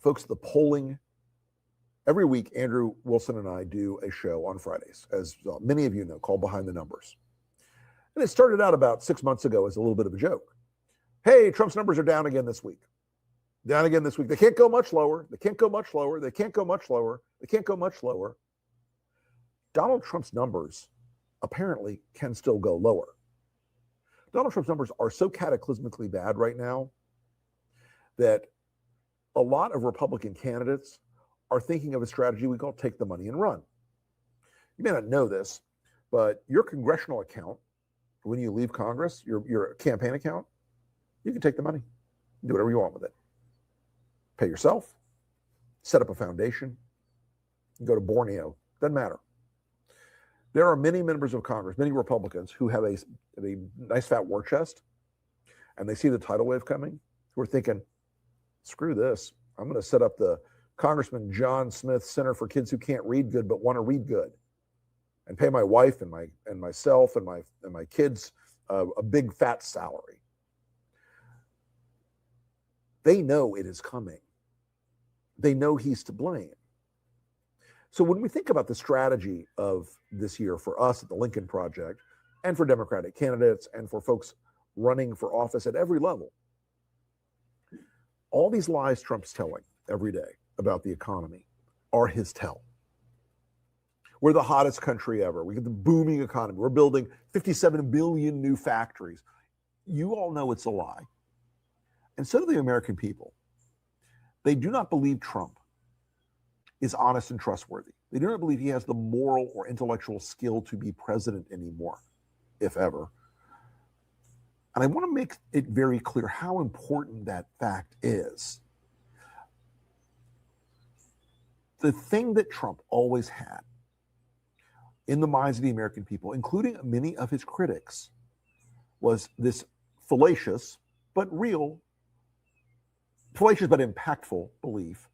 Folks, the polling, every week, Andrew Wilson and I do a show on Fridays, as many of you know, called Behind the Numbers. And it started out about 6 months ago as a little bit of a joke. Hey, Trump's numbers are down again this week. Down again this week. They can't go much lower. They can't go much lower. They can't go much lower. They can't go much lower. Donald Trump's numbers apparently can still go lower. Donald Trump's numbers are so cataclysmically bad right now that a lot of Republican candidates are thinking of a strategy we call take the money and run. You may not know this, but your congressional account, when you leave Congress, your campaign account, you can take the money, do whatever you want with it. Pay yourself, set up a foundation, go to Borneo, doesn't matter. There are many members of Congress, many Republicans who have a nice fat war chest, and they see the tidal wave coming, who are thinking, screw this, I'm going to set up the Congressman John Smith Center for Kids Who Can't Read Good but want to read good, and pay my wife and myself and my kids a big fat salary. They know it is coming. They know he's to blame. So when we think about the strategy of this year for us at the Lincoln Project and for Democratic candidates and for folks running for office at every level, all these lies Trump's telling every day about the economy are his tell. We're the hottest country ever. We get the booming economy. We're building 57 billion new factories. You all know it's a lie. And so do the American people. They do not believe Trump is honest and trustworthy. They do not believe he has the moral or intellectual skill to be president anymore, if ever. And I want to make it very clear how important that fact is. The thing that Trump always had in the minds of the American people, including many of his critics, was this fallacious but impactful belief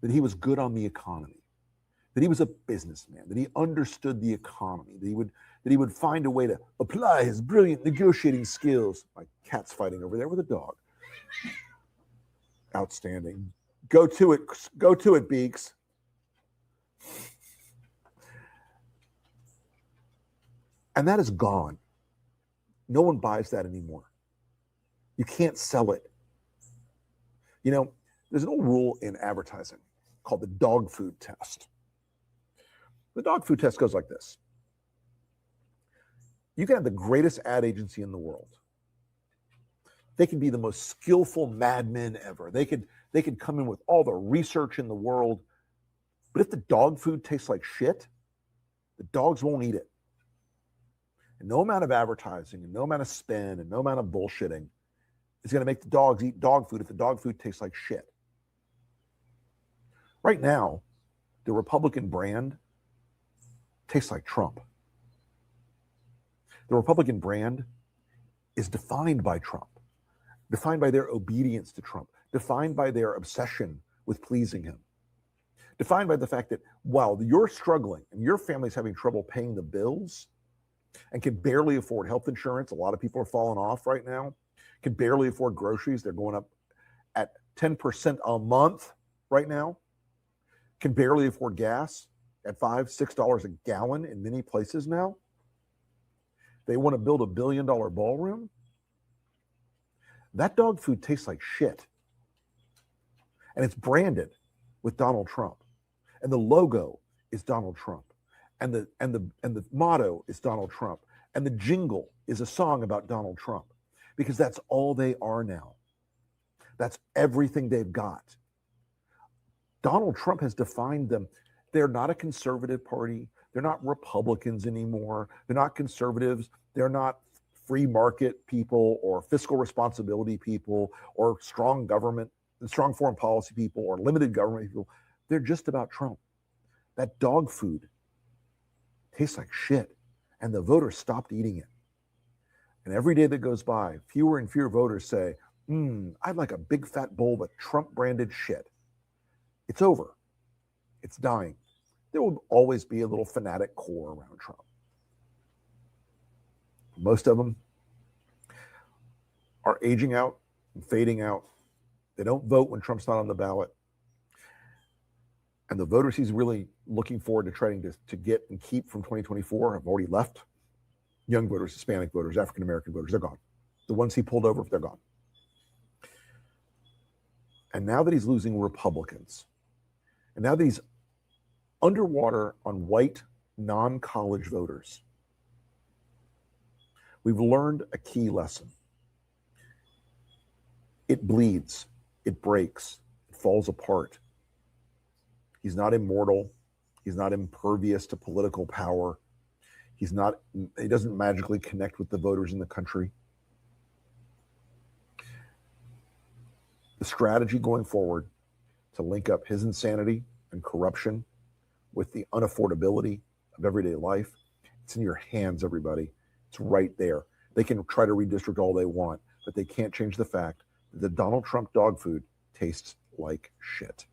that he was good on the economy, that he was a businessman, that he understood the economy, that he would find a way to apply his brilliant negotiating skills. My cat's fighting over there with a dog. Outstanding. Go to it, Beaks. And that is gone. No one buys that anymore. You can't sell it. You know, there's an old rule in advertising called the dog food test. The dog food test goes like this. You can have the greatest ad agency in the world. They can be the most skillful madmen ever. They could come in with all the research in the world. But if the dog food tastes like shit, the dogs won't eat it. And no amount of advertising and no amount of spin and no amount of bullshitting is going to make the dogs eat dog food if the dog food tastes like shit. Right now, the Republican brand tastes like Trump. The Republican brand is defined by Trump, defined by their obedience to Trump, defined by their obsession with pleasing him, defined by the fact that while you're struggling and your family's having trouble paying the bills and can barely afford health insurance, a lot of people are falling off right now, can barely afford groceries, they're going up at 10% a month right now, can barely afford gas at $5, $6 a gallon in many places now. They want to build $1 billion ballroom. That dog food tastes like shit. And it's branded with Donald Trump. And the logo is Donald Trump. And the motto is Donald Trump. And the jingle is a song about Donald Trump. Because that's all they are now. That's everything they've got. Donald Trump has defined them. They're not a conservative party. They're not Republicans anymore. They're not conservatives. They're not free market people or fiscal responsibility people or strong government and strong foreign policy people or limited government people. They're just about Trump. That dog food tastes like shit. And the voters stopped eating it. And every day that goes by, fewer and fewer voters say, I'd like a big fat bowl of Trump-branded shit. It's over. It's dying. There will always be a little fanatic core around Trump. Most of them are aging out and fading out. They don't vote when Trump's not on the ballot. And the voters he's really looking forward to trying to get and keep from 2024 have already left. Young voters, Hispanic voters, African-American voters, they're gone. The ones he pulled over, they're gone. And now that he's losing Republicans, and now that he's underwater on white, non-college voters, we've learned a key lesson. It bleeds, it breaks, it falls apart. He's not immortal. He's not impervious to political power. He doesn't magically connect with the voters in the country. The strategy going forward to link up his insanity and corruption with the unaffordability of everyday life, it's in your hands, everybody. It's right there. They can try to redistrict all they want, but they can't change the fact that the Donald Trump dog food tastes like shit.